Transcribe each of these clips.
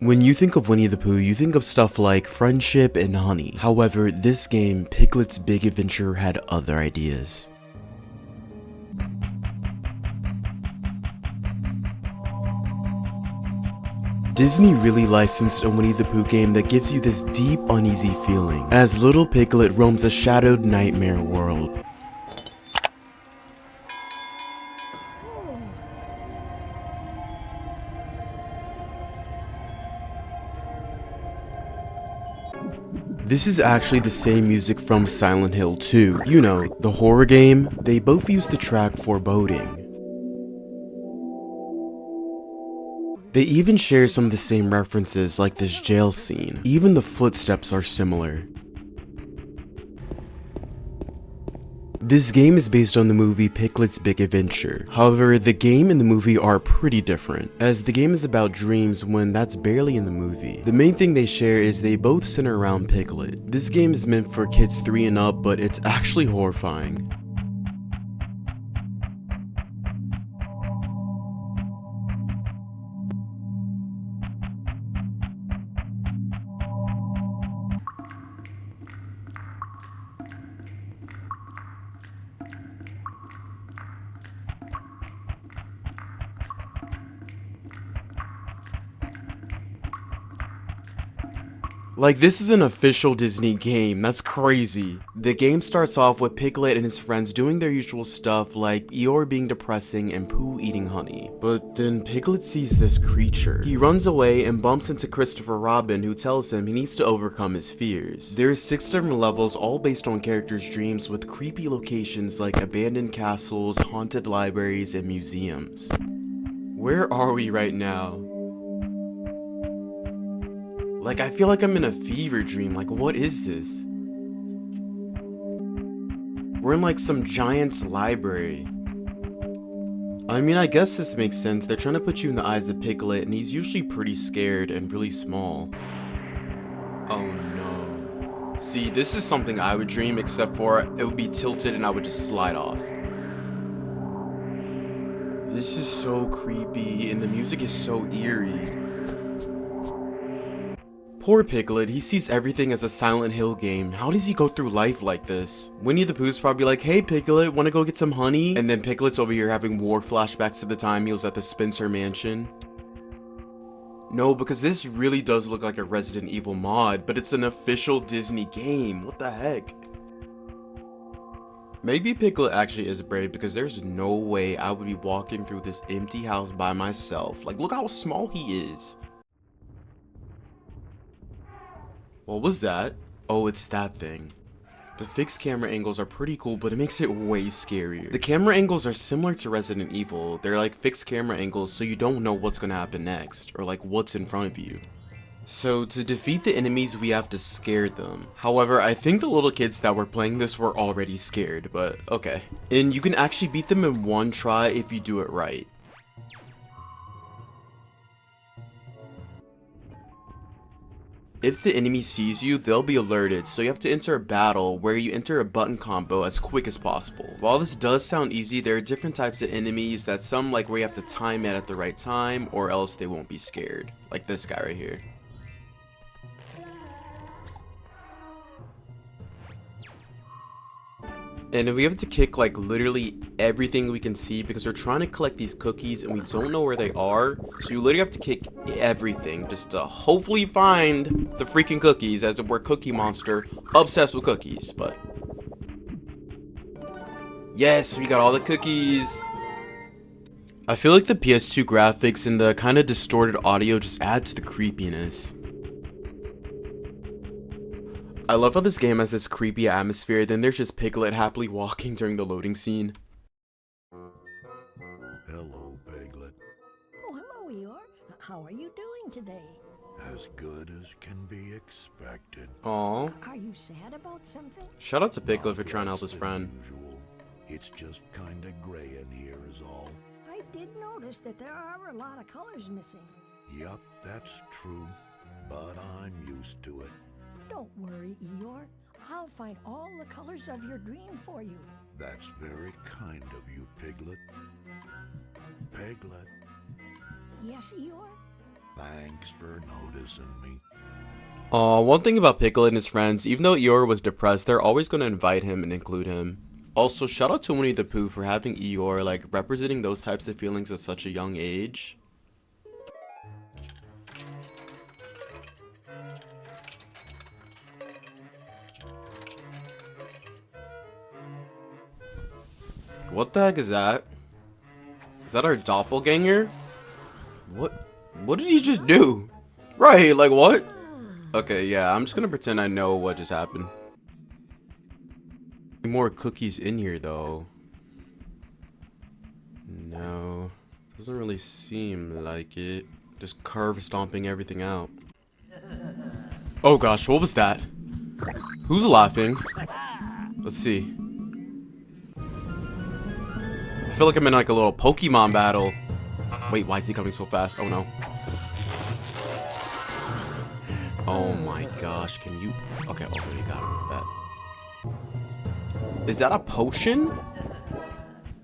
When you think of Winnie the Pooh, you think of stuff like friendship and honey. However, this game, Piglet's Big Adventure, had other ideas. Disney really licensed a Winnie the Pooh game that gives you this deep, uneasy feeling, as little Piglet roams a shadowed nightmare world. This is actually the same music from Silent Hill 2. You know, the horror game. They both use the track Foreboding. They even share some of the same references like this jail scene. Even the footsteps are similar. This game is based on the movie Piglet's Big Adventure. However, the game and the movie are pretty different, as the game is about dreams when that's barely in the movie. The main thing they share is they both center around Piglet. This game is meant for kids 3 and up, but it's actually horrifying. Like, this is an official Disney game, that's crazy. The game starts off with Piglet and his friends doing their usual stuff like Eeyore being depressing and Pooh eating honey. But then Piglet sees this creature. He runs away and bumps into Christopher Robin, who tells him he needs to overcome his fears. There's 6 different levels, all based on characters' dreams, with creepy locations like abandoned castles, haunted libraries, and museums. Where are we right now? Like, I feel like I'm in a fever dream. Like, what is this? We're in like some giant's library. I mean, I guess this makes sense. They're trying to put you in the eyes of Piglet, and he's usually pretty scared and really small. Oh no. See, this is something I would dream, except for it would be tilted and I would just slide off. This is so creepy, and the music is so eerie. Poor Piglet, he sees everything as a Silent Hill game. How does he go through life like this? Winnie the Pooh's probably like, hey Piglet, wanna go get some honey? And then Piglet's over here having war flashbacks to the time he was at the Spencer Mansion. No, because this really does look like a Resident Evil mod, but it's an official Disney game. What the heck? Maybe Piglet actually is brave, because there's no way I would be walking through this empty house by myself. Like, look how small he is. What was that? Oh, it's that thing. The fixed camera angles are pretty cool, but it makes it way scarier. The camera angles are similar to Resident Evil. They're like fixed camera angles, so you don't know what's gonna happen next, or like what's in front of you. So to defeat the enemies, we have to scare them. However, I think the little kids that were playing this were already scared, but okay. And you can actually beat them in one try if you do it right. If the enemy sees you, they'll be alerted, so you have to enter a battle where you enter a button combo as quick as possible. While this does sound easy, there are different types of enemies that some like where you have to time it at the right time, or else they won't be scared. Like this guy right here. And we have to kick like literally everything we can see, because we're trying to collect these cookies and we don't know where they are. So you literally have to kick everything just to hopefully find the freaking cookies, as if we're Cookie Monster, obsessed with cookies. But yes, we got all the cookies. I feel like the PS2 graphics and the kind of distorted audio just add to the creepiness. I love how this game has this creepy atmosphere, then there's just Piglet happily walking during the loading scene. Hello, Piglet. Oh, hello, Eeyore. How are you doing today? As good as can be expected. Aww. Are you sad about something? Shout out to Piglet for Not trying to help less his than friend. usual. It's just kinda gray in here is all. I did notice that there are a lot of colors missing. Yup, that's true. But I'm used to it. Don't worry, Eeyore. I'll find all the colors of your dream for you. That's very kind of you, Piglet. Piglet, Yes, Eeyore? Thanks for noticing me. One thing about Piglet and his friends, even though Eeyore was depressed, they're always going to invite him and include him. Also, shout out to Winnie the Pooh for having Eeyore, like, representing those types of feelings at such a young age. What the heck is that? Is that our doppelganger? What did he just do? Right, like what? Okay, yeah, I'm just gonna pretend I know what just happened. More cookies in here though. No, doesn't really seem like it. Just curve stomping everything out. Oh gosh, what was that? Who's laughing? Let's see. I feel like I'm in like a little Pokemon battle. Wait, why is he coming so fast? Oh no. Oh my gosh, can you... Okay, oh, you got him with that. Is that a potion?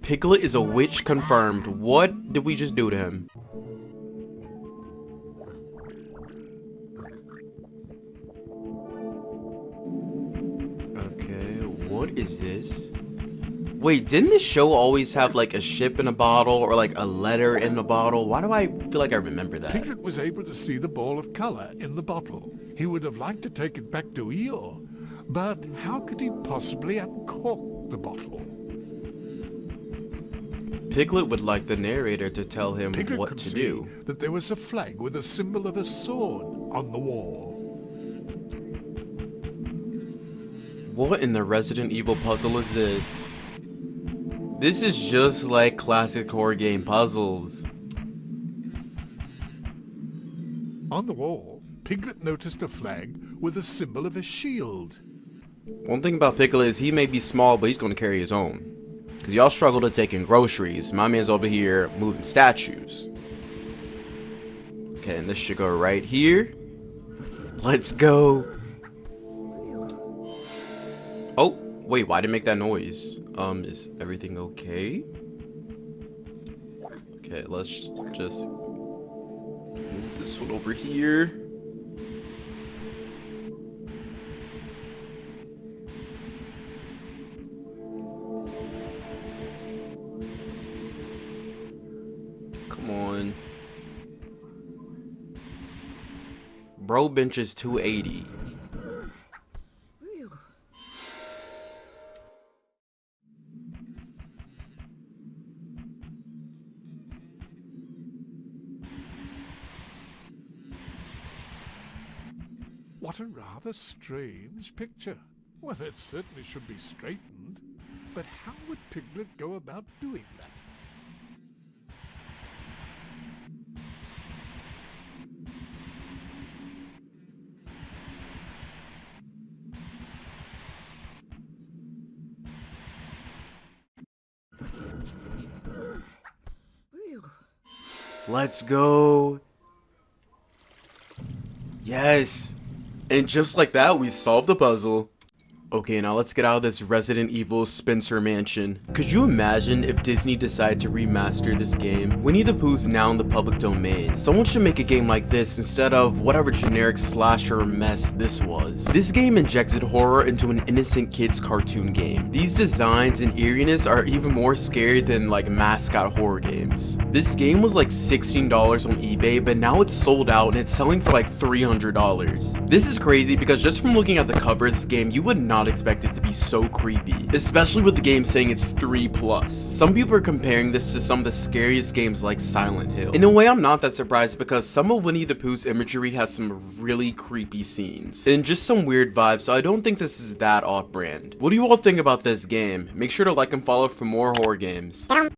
Piglet is a witch confirmed. What did we just do to him? Okay, what is this? Wait, didn't this show always have like a ship in a bottle or like a letter in a bottle? Why do I feel like I remember that? Piglet was able to see the ball of color in the bottle. He would have liked to take it back to Eeyore, but how could he possibly uncork the bottle? Piglet would like the narrator to tell him Piglet what could to see do. that there was a flag with a symbol of a sword on the wall. What in the Resident Evil puzzle is this? This is just like classic horror game puzzles. On the wall, Piglet noticed a flag with a symbol of a shield. One thing about Piglet is he may be small, but he's going to carry his own. Because y'all struggle to take in groceries. My man's over here moving statues. Okay, and this should go right here. Let's go. Oh, wait, why did it make that noise? Is everything okay? Okay, let's just move this one over here. Come on. Bro benches 280. What a rather strange picture. Well, it certainly should be straightened. But how would Piglet go about doing that? Let's go. Yes. And just like that, we solved the puzzle. Okay, now let's get out of this Resident Evil Spencer mansion. Could you imagine if Disney decided to remaster this game? Winnie the Pooh's now in the public domain. Someone should make a game like this instead of whatever generic slasher mess this was. This game injected horror into an innocent kid's cartoon game. These designs and eeriness are even more scary than like mascot horror games. This game was like $16 on eBay, but now it's sold out and it's selling for like $300. This is crazy because just from looking at the cover of this game, you would not expect it to be so creepy, especially with the game saying it's 3+. Some people are comparing this to some of the scariest games like Silent Hill. In a way, I'm not that surprised because some of Winnie the Pooh's imagery has some really creepy scenes and just some weird vibes, so I don't think this is that off-brand. What do you all think about this game? Make sure to like and follow for more horror games.